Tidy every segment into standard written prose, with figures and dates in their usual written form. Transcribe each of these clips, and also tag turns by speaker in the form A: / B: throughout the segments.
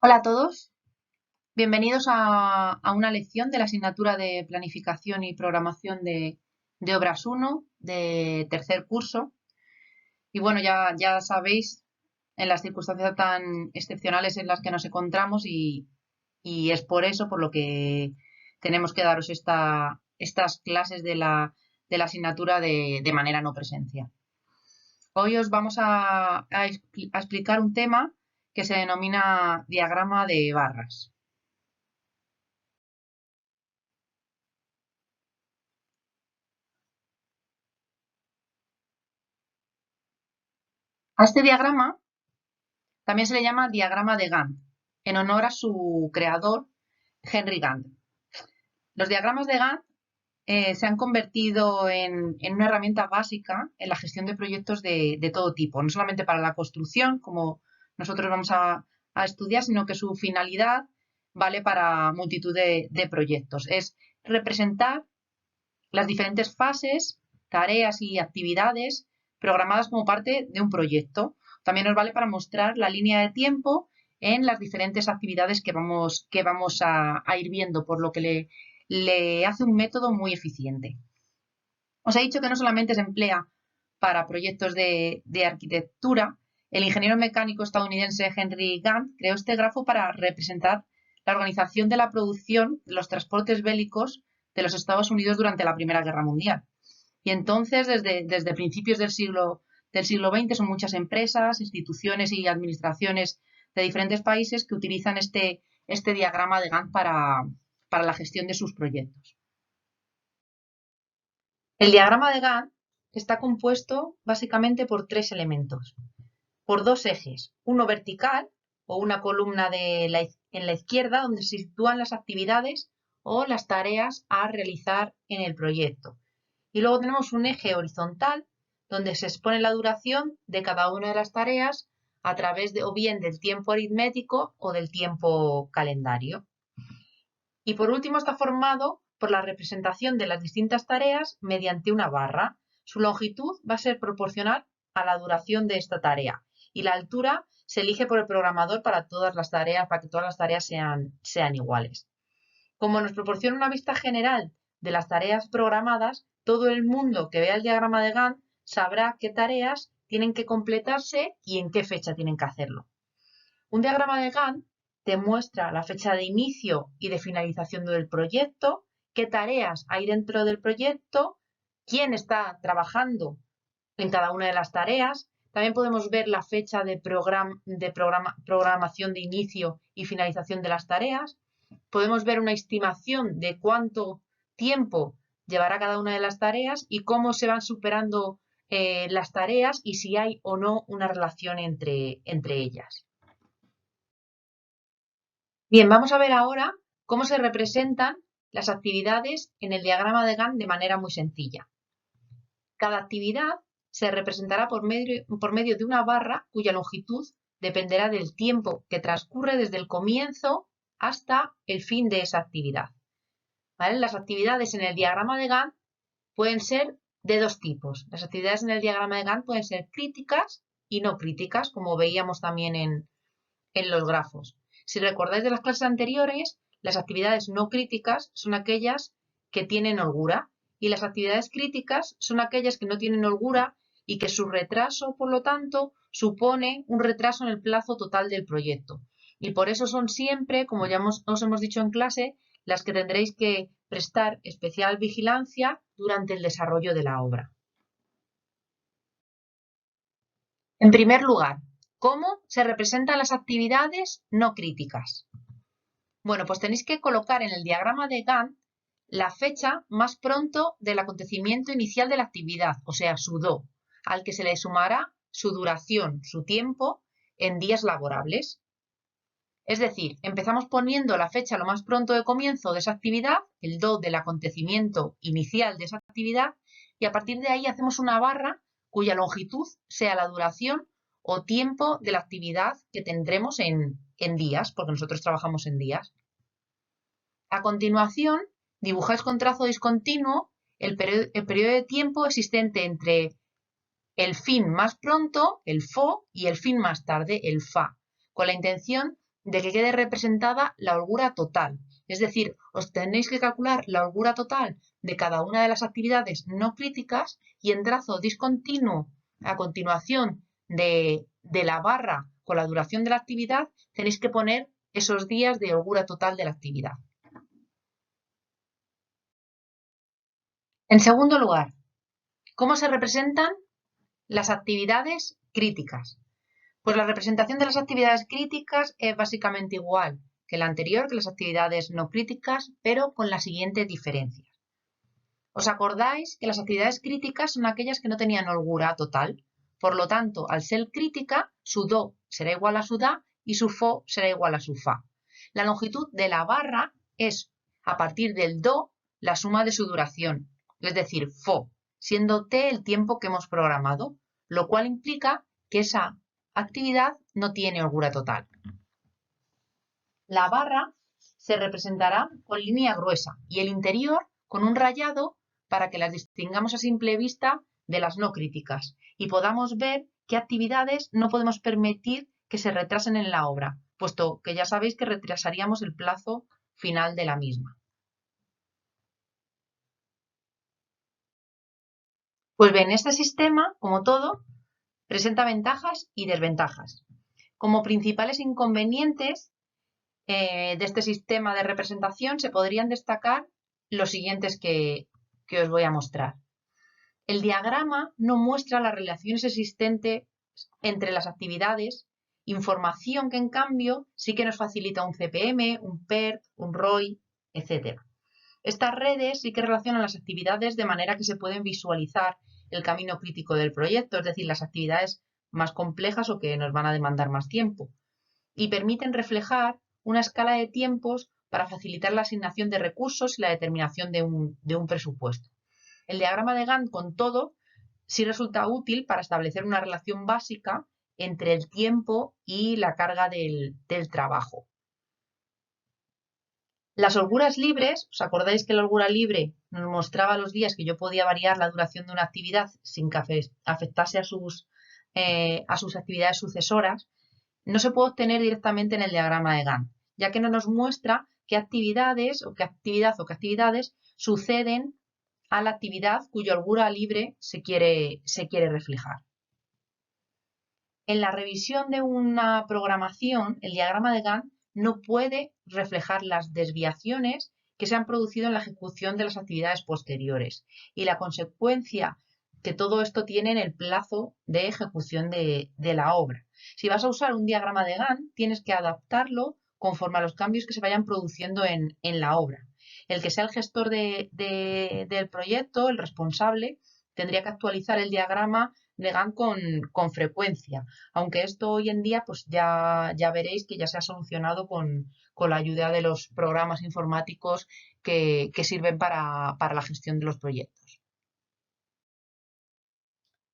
A: Hola a todos, bienvenidos a una lección de la asignatura de Planificación y Programación de Obras 1 de tercer curso. Y bueno, ya sabéis en las circunstancias tan excepcionales en las que nos encontramos y es por eso por lo que tenemos que daros estas clases de la asignatura de manera no presencial. Hoy os vamos a explicar un tema que se denomina diagrama de barras. A este diagrama también se le llama diagrama de Gantt, en honor a su creador, Henry Gantt. Los diagramas de Gantt se han convertido en una herramienta básica en la gestión de proyectos de todo tipo, no solamente para la construcción, como nosotros vamos a estudiar, sino que su finalidad vale para multitud de proyectos. Es representar las diferentes fases, tareas y actividades programadas como parte de un proyecto. También nos vale para mostrar la línea de tiempo en las diferentes actividades que vamos a ir viendo, por lo que le hace un método muy eficiente. Os he dicho que no solamente se emplea para proyectos de arquitectura. El ingeniero mecánico estadounidense Henry Gantt creó este grafo para representar la organización de la producción de los transportes bélicos de los Estados Unidos durante la Primera Guerra Mundial. Y entonces, desde principios del siglo XX, son muchas empresas, instituciones y administraciones de diferentes países que utilizan este diagrama de Gantt para la gestión de sus proyectos. El diagrama de Gantt está compuesto básicamente por tres elementos, por dos ejes, uno vertical o una columna en la izquierda donde se sitúan las actividades o las tareas a realizar en el proyecto. Y luego tenemos un eje horizontal donde se expone la duración de cada una de las tareas a través o bien del tiempo aritmético o del tiempo calendario. Y por último está formado por la representación de las distintas tareas mediante una barra. Su longitud va a ser proporcional a la duración de esta tarea y la altura se elige por el programador para todas las tareas, para que todas las tareas sean iguales. Como nos proporciona una vista general de las tareas programadas, todo el mundo que vea el diagrama de Gantt sabrá qué tareas tienen que completarse y en qué fecha tienen que hacerlo. Un diagrama de Gantt te muestra la fecha de inicio y de finalización del proyecto, qué tareas hay dentro del proyecto, quién está trabajando en cada una de las tareas. También podemos ver la fecha de programación de inicio y finalización de las tareas. Podemos ver una estimación de cuánto tiempo llevará cada una de las tareas y cómo se van superando las tareas y si hay o no una relación entre ellas. Bien, vamos a ver ahora cómo se representan las actividades en el diagrama de Gantt de manera muy sencilla. Cada actividad se representará por medio de una barra cuya longitud dependerá del tiempo que transcurre desde el comienzo hasta el fin de esa actividad. ¿Vale? Las actividades en el diagrama de Gantt pueden ser de dos tipos. Las actividades en el diagrama de Gantt pueden ser críticas y no críticas, como veíamos también en los grafos. Si recordáis de las clases anteriores, las actividades no críticas son aquellas que tienen holgura y las actividades críticas son aquellas que no tienen holgura y que su retraso, por lo tanto, supone un retraso en el plazo total del proyecto. Y por eso son siempre, como ya os hemos dicho en clase, las que tendréis que prestar especial vigilancia durante el desarrollo de la obra. En primer lugar, ¿cómo se representan las actividades no críticas? Bueno, pues tenéis que colocar en el diagrama de Gantt la fecha más pronto del acontecimiento inicial de la actividad, o sea, su do, al que se le sumará su duración, su tiempo, en días laborables. Es decir, empezamos poniendo la fecha lo más pronto de comienzo de esa actividad, el do del acontecimiento inicial de esa actividad, y a partir de ahí hacemos una barra cuya longitud sea la duración o tiempo de la actividad que tendremos en días, porque nosotros trabajamos en días. A continuación, dibujáis con trazo discontinuo el periodo de tiempo existente entre el fin más pronto, el fo, y el fin más tarde, el fa, con la intención de que quede representada la holgura total. Es decir, os tenéis que calcular la holgura total de cada una de las actividades no críticas y en trazo discontinuo a continuación de la barra con la duración de la actividad tenéis que poner esos días de holgura total de la actividad. En segundo lugar, ¿cómo se representan las actividades críticas? Pues la representación de las actividades críticas es básicamente igual que la anterior, que las actividades no críticas, pero con la siguiente diferencia. ¿Os acordáis que las actividades críticas son aquellas que no tenían holgura total? Por lo tanto, al ser crítica, su do será igual a su da y su fo será igual a su fa. La longitud de la barra es, a partir del do, la suma de su duración, es decir, fo, siendo t el tiempo que hemos programado, lo cual implica que esa actividad no tiene holgura total. La barra se representará con línea gruesa y el interior con un rayado para que las distingamos a simple vista de las no críticas y podamos ver qué actividades no podemos permitir que se retrasen en la obra, puesto que ya sabéis que retrasaríamos el plazo final de la misma. Pues bien, este sistema, como todo, presenta ventajas y desventajas. Como principales inconvenientes de este sistema de representación se podrían destacar los siguientes que os voy a mostrar. El diagrama no muestra las relaciones existentes entre las actividades, información que en cambio sí que nos facilita un CPM, un PERT, un ROI, etc. Estas redes sí que relacionan las actividades de manera que se pueden visualizar el camino crítico del proyecto, es decir, las actividades más complejas o que nos van a demandar más tiempo, y permiten reflejar una escala de tiempos para facilitar la asignación de recursos y la determinación de un presupuesto. El diagrama de Gantt, con todo, sí resulta útil para establecer una relación básica entre el tiempo y la carga del trabajo. Las holguras libres, ¿os acordáis que la holgura libre nos mostraba los días que yo podía variar la duración de una actividad sin que afectase a sus actividades sucesoras? No se puede obtener directamente en el diagrama de Gantt, ya que no nos muestra qué actividades o qué actividades suceden a la actividad cuya holgura libre se quiere reflejar. En la revisión de una programación, el diagrama de Gantt no puede reflejar las desviaciones que se han producido en la ejecución de las actividades posteriores y la consecuencia que todo esto tiene en el plazo de ejecución de la obra. Si vas a usar un diagrama de Gantt, tienes que adaptarlo conforme a los cambios que se vayan produciendo en la obra. El que sea el gestor del proyecto, el responsable, tendría que actualizar el diagrama de Gantt con frecuencia, aunque esto hoy en día pues ya veréis que ya se ha solucionado con la ayuda de los programas informáticos que sirven para la gestión de los proyectos.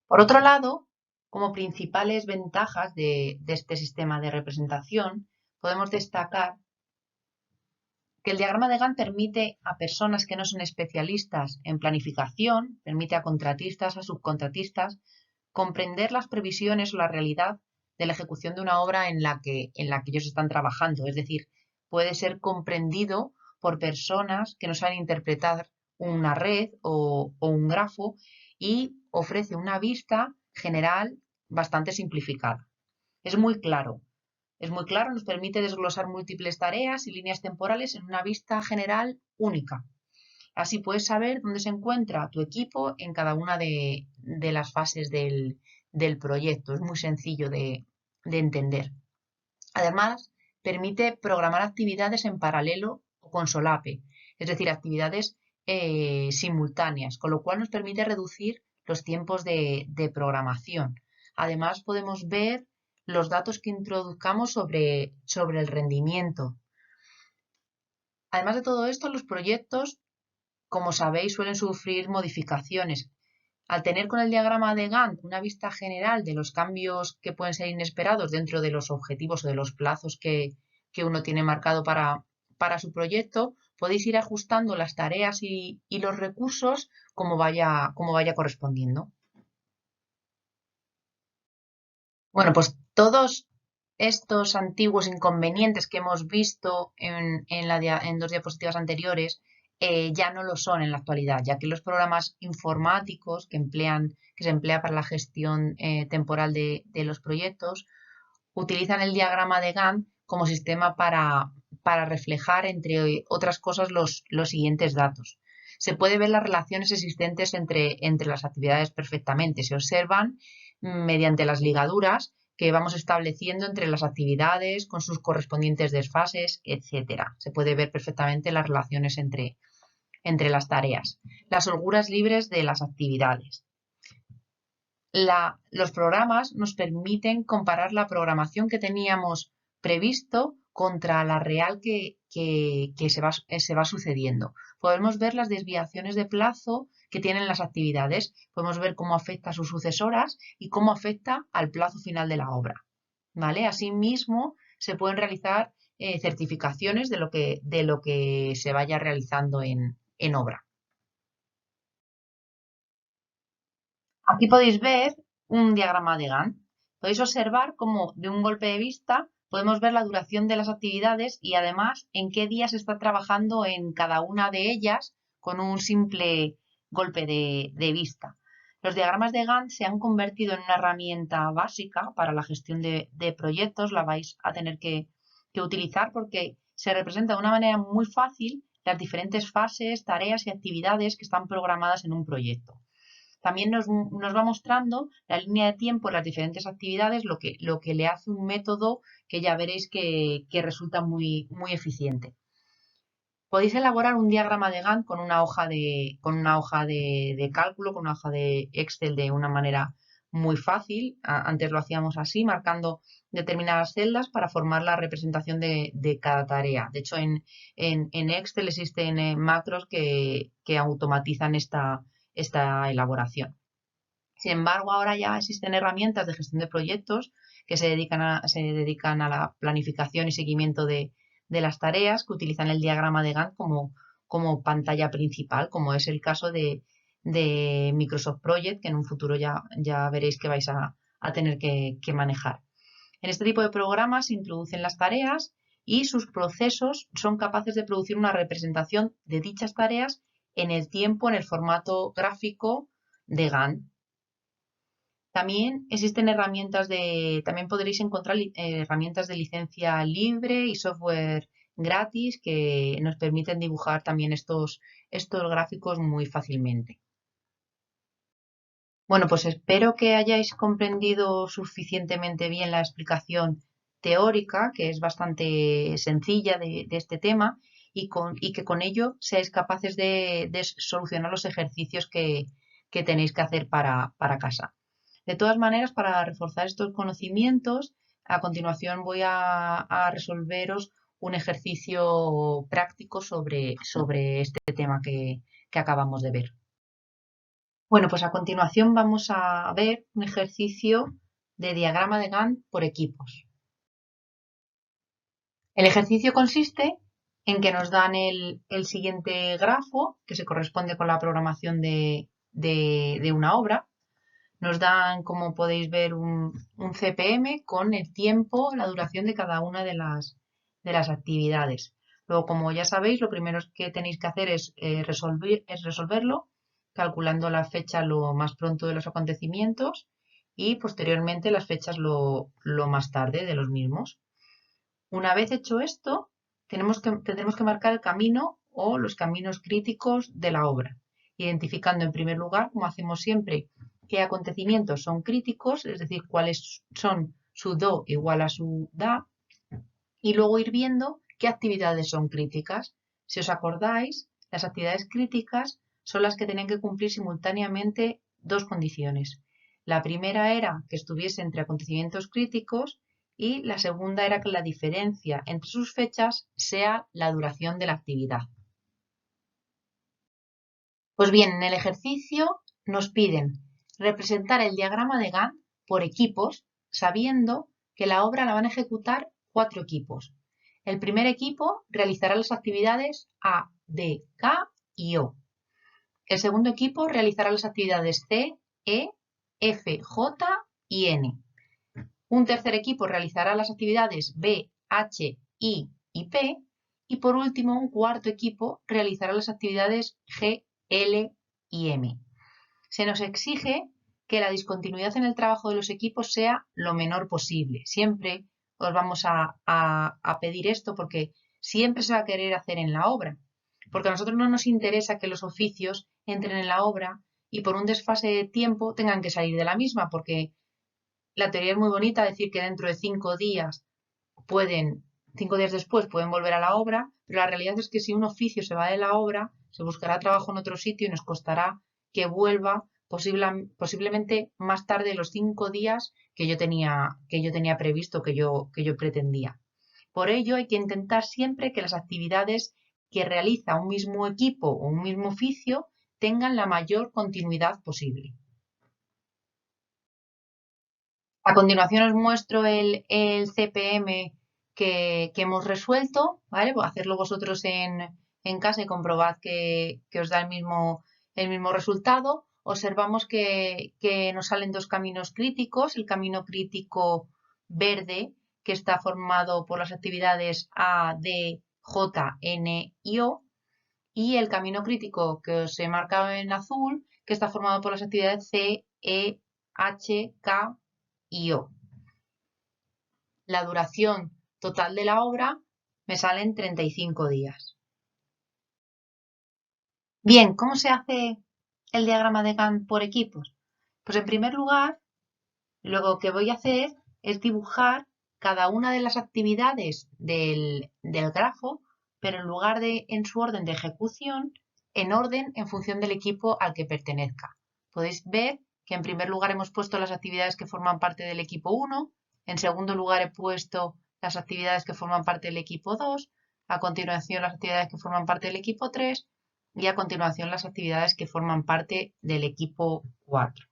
A: Por otro lado, como principales ventajas de este sistema de representación, podemos destacar que el diagrama de Gantt permite a personas que no son especialistas en planificación, permite a contratistas, a subcontratistas, comprender las previsiones o la realidad de la ejecución de una obra en la que ellos están trabajando. Es decir, puede ser comprendido por personas que no saben interpretar una red o un grafo y ofrece una vista general bastante simplificada. Es muy claro, nos permite desglosar múltiples tareas y líneas temporales en una vista general única. Así puedes saber dónde se encuentra tu equipo en cada una de las fases del proyecto. Es muy sencillo de entender. Además, permite programar actividades en paralelo o con solape, es decir, actividades simultáneas, con lo cual nos permite reducir los tiempos de programación. Además, podemos ver los datos que introduzcamos sobre el rendimiento. Además de todo esto, los proyectos, como sabéis, suelen sufrir modificaciones. Al tener con el diagrama de Gantt una vista general de los cambios que pueden ser inesperados dentro de los objetivos o de los plazos que uno tiene marcado para su proyecto, podéis ir ajustando las tareas y los recursos como vaya correspondiendo. Bueno, pues todos estos antiguos inconvenientes que hemos visto en dos diapositivas anteriores ya no lo son en la actualidad, ya que los programas informáticos que se emplea para la gestión temporal de los proyectos utilizan el diagrama de Gantt como sistema para reflejar, entre otras cosas, los siguientes datos. Se puede ver las relaciones existentes entre las actividades perfectamente. Se observan mediante las ligaduras que vamos estableciendo entre las actividades con sus correspondientes desfases, etc. Se puede ver perfectamente las relaciones entre las tareas. Las holguras libres de las actividades. Los programas nos permiten comparar la programación que teníamos previsto contra la real que se va sucediendo. Podemos ver las desviaciones de plazo que tienen las actividades, podemos ver cómo afecta a sus sucesoras y cómo afecta al plazo final de la obra. ¿Vale? Asimismo, se pueden realizar certificaciones de lo que se vaya realizando en obra. Aquí podéis ver un diagrama de Gantt. Podéis observar cómo de un golpe de vista podemos ver la duración de las actividades y además en qué días se está trabajando en cada una de ellas con un simple golpe de vista. Los diagramas de Gantt se han convertido en una herramienta básica para la gestión de proyectos. La vais a tener que utilizar porque se representa de una manera muy fácil las diferentes fases, tareas y actividades que están programadas en un proyecto. También nos va mostrando la línea de tiempo en las diferentes actividades, lo que le hace un método que ya veréis que resulta muy, muy eficiente. Podéis elaborar un diagrama de Gantt con una hoja de cálculo, con una hoja de Excel de una manera muy fácil. Antes lo hacíamos así, marcando determinadas celdas para formar la representación de cada tarea. De hecho, en Excel existen macros que automatizan esta elaboración. Sin embargo, ahora ya existen herramientas de gestión de proyectos que se dedican a la planificación y seguimiento de las tareas, que utilizan el diagrama de Gantt como pantalla principal, como es el caso de Microsoft Project, que en un futuro ya veréis que vais a tener que manejar. En este tipo de programas se introducen las tareas y sus procesos son capaces de producir una representación de dichas tareas en el tiempo, en el formato gráfico de Gantt. También existen también podréis encontrar herramientas de licencia libre y software gratis que nos permiten dibujar también estos gráficos muy fácilmente. Bueno, pues espero que hayáis comprendido suficientemente bien la explicación teórica, que es bastante sencilla de este tema, y que con ello seáis capaces de solucionar los ejercicios que tenéis que hacer para casa. De todas maneras, para reforzar estos conocimientos, a continuación voy a resolveros un ejercicio práctico sobre este tema que acabamos de ver. Bueno, pues a continuación vamos a ver un ejercicio de diagrama de Gantt por equipos. El ejercicio consiste en que nos dan el siguiente grafo, que se corresponde con la programación de una obra. Nos dan, como podéis ver, un CPM con el tiempo, la duración de cada una de las actividades. Luego, como ya sabéis, lo primero que tenéis que hacer es resolverlo, calculando la fecha lo más pronto de los acontecimientos y posteriormente las fechas lo más tarde de los mismos. Una vez hecho esto, tendremos que marcar el camino o los caminos críticos de la obra, identificando en primer lugar, como hacemos siempre, qué acontecimientos son críticos, es decir, cuáles son su do igual a su da, y luego ir viendo qué actividades son críticas. Si os acordáis, las actividades críticas son las que tenían que cumplir simultáneamente dos condiciones. La primera era que estuviese entre acontecimientos críticos y la segunda era que la diferencia entre sus fechas sea la duración de la actividad. Pues bien, en el ejercicio nos piden representar el diagrama de Gantt por equipos, sabiendo que la obra la van a ejecutar 4 equipos. El primer equipo realizará las actividades A, D, K y O. El segundo equipo realizará las actividades C, E, F, J y N. Un tercer equipo realizará las actividades B, H, I y P. Y por último, un cuarto equipo realizará las actividades G, L y M. Se nos exige que la discontinuidad en el trabajo de los equipos sea lo menor posible. Siempre os vamos a pedir esto porque siempre se va a querer hacer en la obra. Porque a nosotros no nos interesa que los oficios entren en la obra y por un desfase de tiempo tengan que salir de la misma, porque la teoría es muy bonita, decir que dentro de 5 días 5 días después pueden volver a la obra, pero la realidad es que si un oficio se va de la obra, se buscará trabajo en otro sitio y nos costará que vuelva posiblemente más tarde de los 5 días que yo tenía previsto, que yo pretendía. Por ello, hay que intentar siempre que las actividades que realiza un mismo equipo o un mismo oficio tengan la mayor continuidad posible. A continuación os muestro el CPM que hemos resuelto, ¿vale? Pues hacerlo vosotros en casa y comprobad que os da el mismo resultado. Observamos que nos salen dos caminos críticos, el camino crítico verde, que está formado por las actividades A, D, J, N y O, y el camino crítico que os he marcado en azul, que está formado por las actividades C, E, H, K y O. La duración total de la obra me salen 35 días. Bien, ¿cómo se hace el diagrama de Gantt por equipos? Pues en primer lugar, lo que voy a hacer es dibujar cada una de las actividades del grafo, pero en lugar de en su orden de ejecución, en orden en función del equipo al que pertenezca. Podéis ver que en primer lugar hemos puesto las actividades que forman parte del equipo 1, en segundo lugar he puesto las actividades que forman parte del equipo 2, a continuación las actividades que forman parte del equipo 3 y a continuación las actividades que forman parte del equipo 4.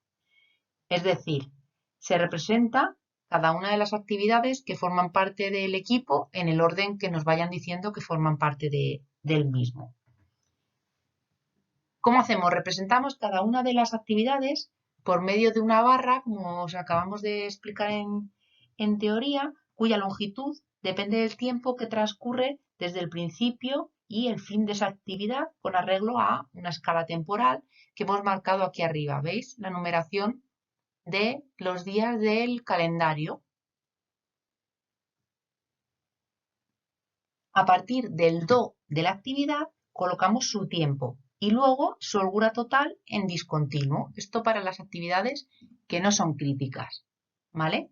A: Es decir, se representa cada una de las actividades que forman parte del equipo en el orden que nos vayan diciendo que forman parte del mismo. ¿Cómo hacemos? Representamos cada una de las actividades por medio de una barra, como os acabamos de explicar en teoría, cuya longitud depende del tiempo que transcurre desde el principio y el fin de esa actividad con arreglo a una escala temporal que hemos marcado aquí arriba. ¿Veis? La numeración de los días del calendario. A partir del do de la actividad colocamos su tiempo y luego su holgura total en discontinuo. Esto para las actividades que no son críticas, ¿vale?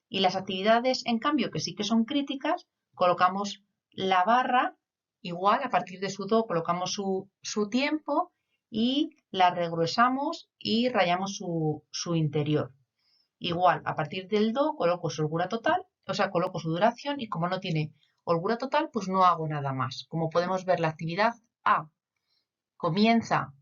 A: Y las actividades, en cambio, que sí que son críticas, colocamos la barra igual, a partir de su do colocamos su tiempo y la regruesamos y rayamos su interior. Igual, a partir del do coloco su holgura total, o sea, coloco su duración y como no tiene holgura total, pues no hago nada más. Como podemos ver, la actividad A comienza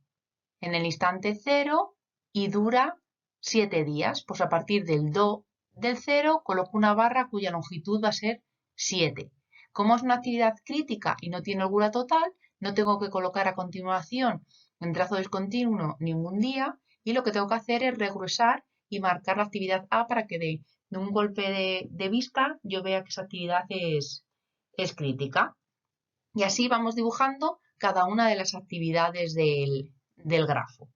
A: en el instante 0 y dura 7 días. Pues a partir del do del 0 coloco una barra cuya longitud va a ser 7. Como es una actividad crítica y no tiene holgura total, no tengo que colocar a continuación en trazo discontinuo ningún día y lo que tengo que hacer es regruesar y marcar la actividad A para que de un golpe de vista yo vea que esa actividad es crítica. Y así vamos dibujando cada una de las actividades del grafo.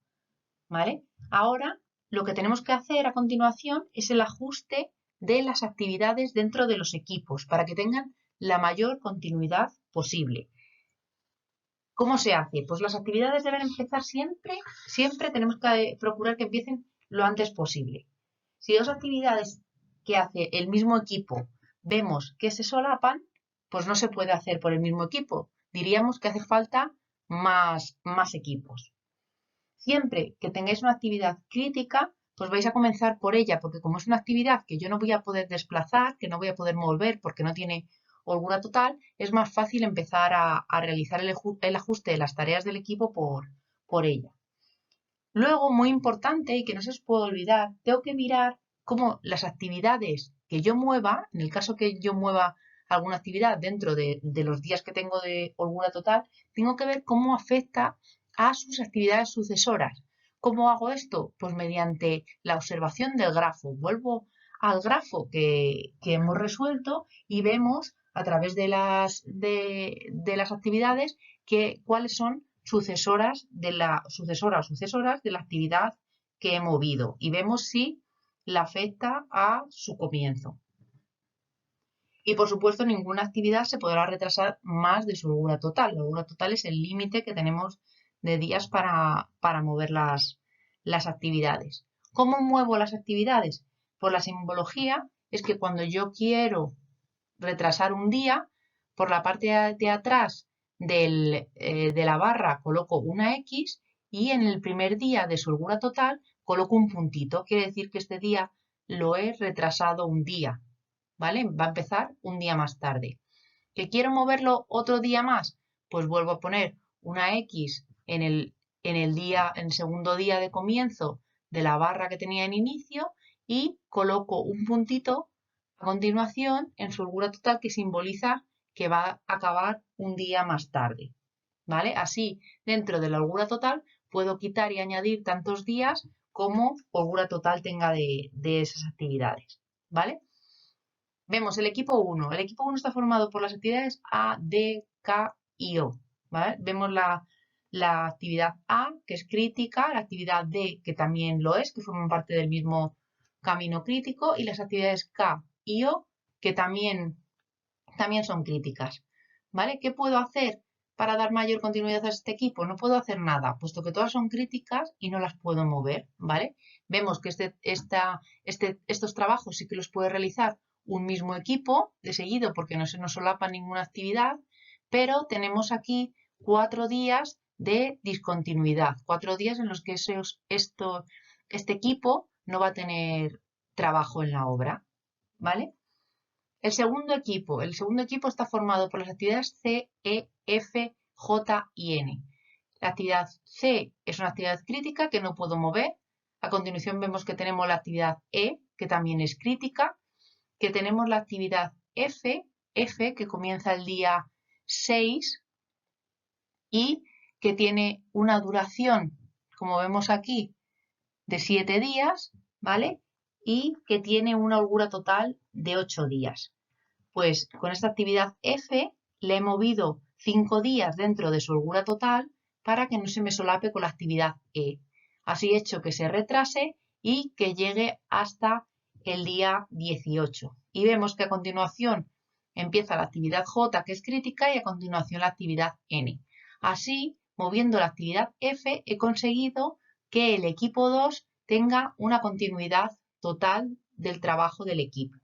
A: ¿Vale? Ahora lo que tenemos que hacer a continuación es el ajuste de las actividades dentro de los equipos para que tengan la mayor continuidad posible. ¿Cómo se hace? Pues las actividades deben empezar siempre tenemos que procurar que empiecen lo antes posible. Si dos actividades que hace el mismo equipo vemos que se solapan, pues no se puede hacer por el mismo equipo. Diríamos que hace falta más equipos. Siempre que tengáis una actividad crítica, pues vais a comenzar por ella, porque como es una actividad que yo no voy a poder desplazar, que no voy a poder mover porque no tiene holgura total, es más fácil empezar a realizar el ajuste de las tareas del equipo por ella. Luego, muy importante y que no se os puede olvidar, tengo que mirar cómo las actividades que yo mueva, en el caso que yo mueva alguna actividad dentro de los días que tengo de holgura total, tengo que ver cómo afecta a sus actividades sucesoras. ¿Cómo hago esto? Pues mediante la observación del grafo. Vuelvo al grafo que hemos resuelto y vemos a través de las actividades cuáles son sucesoras de la sucesoras de la actividad que he movido y vemos si la afecta a su comienzo. Y por supuesto, ninguna actividad se podrá retrasar más de su holgura total. La holgura total es el límite que tenemos de días para mover las actividades. ¿Cómo muevo las actividades? Por la simbología es que cuando yo quiero retrasar un día, por la parte de atrás de la barra coloco una X y en el primer día de su holgura total coloco un puntito. Quiere decir que este día lo he retrasado un día. ¿Vale? Va a empezar un día más tarde. ¿Que quiero moverlo otro día más? Pues vuelvo a poner una X en el segundo día de comienzo de la barra que tenía en inicio y coloco un puntito a continuación en su holgura total que simboliza que va a acabar un día más tarde. ¿Vale? Así, dentro de la holgura total puedo quitar y añadir tantos días como holgura total tenga de esas actividades. ¿Vale? Vemos el equipo 1. El equipo 1 está formado por las actividades A, D, K y O. ¿Vale? Vemos la actividad A, que es crítica, la actividad D, que también lo es, que forman parte del mismo camino crítico, y las actividades K y O, que también son críticas. ¿Vale? ¿Qué puedo hacer para dar mayor continuidad a este equipo? No puedo hacer nada, puesto que todas son críticas y no las puedo mover. ¿Vale? Vemos que estos trabajos sí que los puede realizar un mismo equipo de seguido porque no se nos solapa ninguna actividad, pero tenemos aquí 4 días de discontinuidad, 4 días en los que este equipo no va a tener trabajo en la obra, ¿vale? El segundo equipo está formado por las actividades C, E, F, J y N. La actividad C es una actividad crítica que no puedo mover. A continuación vemos que tenemos la actividad E, que también es crítica, que tenemos la actividad F, que comienza el día 6 y que tiene una duración, como vemos aquí, de 7 días, ¿vale? Y que tiene una holgura total de 8 días. Pues con esta actividad F le he movido 5 días dentro de su holgura total para que no se me solape con la actividad E. Así he hecho que se retrase y que llegue hasta el día 18. Y vemos que a continuación empieza la actividad J, que es crítica, y a continuación la actividad N. Así, moviendo la actividad F, he conseguido que el equipo 2 tenga una continuidad total del trabajo del equipo.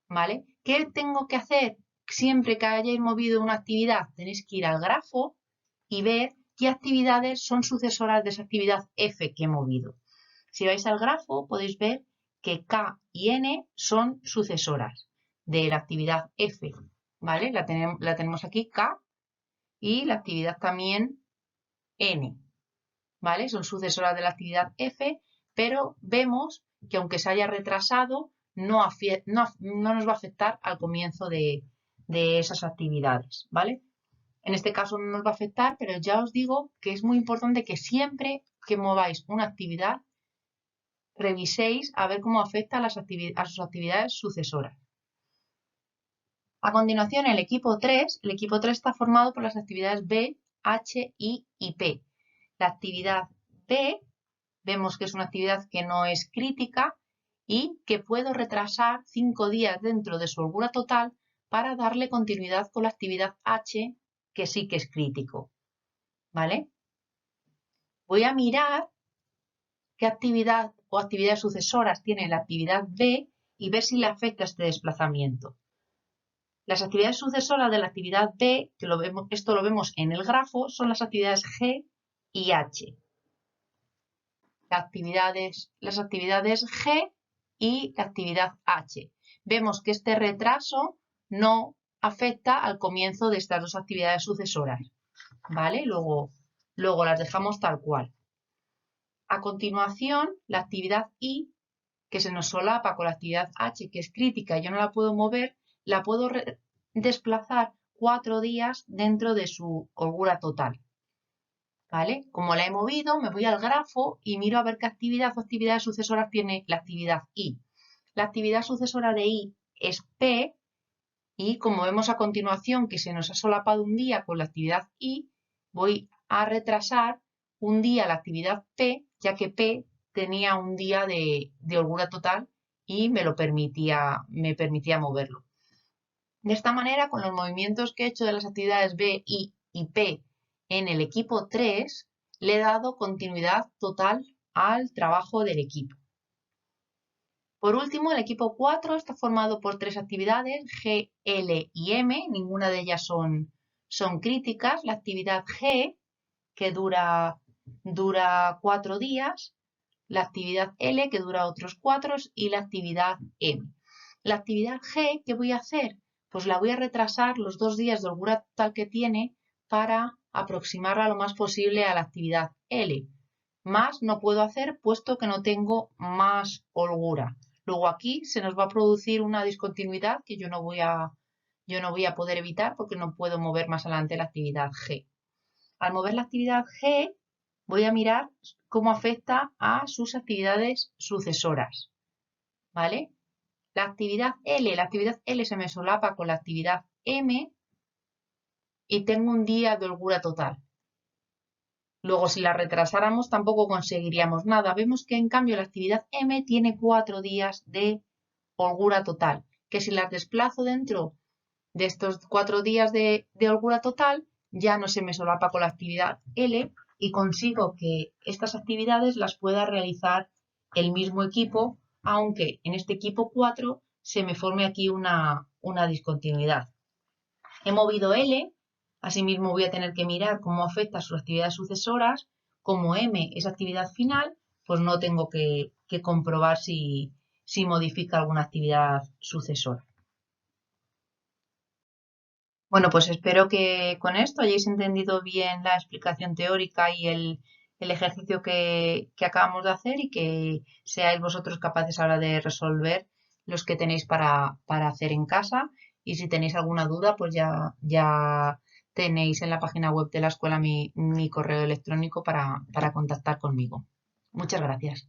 A: ¿Vale? ¿Qué tengo que hacer? Siempre que hayáis movido una actividad, tenéis que ir al grafo y ver qué actividades son sucesoras de esa actividad F que he movido. Si vais al grafo, podéis ver que K y N son sucesoras de la actividad F, ¿vale? La tenemos aquí K y la actividad también N, ¿vale? Son sucesoras de la actividad F, pero vemos que aunque se haya retrasado, no nos va a afectar al comienzo de esas actividades, ¿vale? En este caso no nos va a afectar, pero ya os digo que es muy importante que siempre que mováis una actividad, reviséis a ver cómo afecta a sus actividades sucesoras. A continuación, el equipo 3 está formado por las actividades B, H, I y P. La actividad B vemos que es una actividad que no es crítica y que puedo retrasar 5 días dentro de su holgura total para darle continuidad con la actividad H, que sí que es crítico. ¿Vale? Voy a mirar qué actividad o actividades sucesoras tiene la actividad B y ver si le afecta este desplazamiento. Las actividades sucesoras de la actividad B, esto lo vemos en el grafo, son las actividades G y H. Las actividades G y la actividad H. Vemos que este retraso no afecta al comienzo de estas dos actividades sucesoras, ¿vale? Luego las dejamos tal cual. A continuación, la actividad I, que se nos solapa con la actividad H, que es crítica y yo no la puedo mover, la puedo desplazar 4 días dentro de su holgura total. ¿Vale? Como la he movido, me voy al grafo y miro a ver qué actividad o actividades sucesoras tiene la actividad I. La actividad sucesora de I es P y como vemos a continuación que se nos ha solapado un día con la actividad I, voy a retrasar un día la actividad P, ya que P tenía un día de holgura total y me permitía moverlo. De esta manera, con los movimientos que he hecho de las actividades B, I y P en el equipo 3, le he dado continuidad total al trabajo del equipo. Por último, el equipo 4 está formado por 3 actividades, G, L y M, ninguna de ellas son críticas. La actividad G, que dura 4 días, la actividad L, que dura otros 4, y la actividad M. La actividad G, ¿qué voy a hacer? Pues la voy a retrasar los 2 días de holgura total que tiene para aproximarla lo más posible a la actividad L. Más no puedo hacer puesto que no tengo más holgura. Luego aquí se nos va a producir una discontinuidad que yo no voy a poder evitar porque no puedo mover más adelante la actividad G. Al mover la actividad G voy a mirar cómo afecta a sus actividades sucesoras. ¿Vale? La actividad L se me solapa con la actividad M y tengo un día de holgura total. Luego, si la retrasáramos, tampoco conseguiríamos nada. Vemos que, en cambio, la actividad M tiene 4 días de holgura total, que si las desplazo dentro de estos 4 días de holgura total, ya no se me solapa con la actividad L y consigo que estas actividades las pueda realizar el mismo equipo, aunque en este equipo 4 se me forme aquí una discontinuidad. He movido L. Asimismo voy a tener que mirar cómo afecta a sus actividades sucesoras. Como M es actividad final, pues no tengo que comprobar si modifica alguna actividad sucesora. Bueno, pues espero que con esto hayáis entendido bien la explicación teórica y el ejercicio que acabamos de hacer y que seáis vosotros capaces ahora de resolver los que tenéis para hacer en casa. Y si tenéis alguna duda, pues ya tenéis en la página web de la escuela mi correo electrónico para contactar conmigo. Muchas gracias.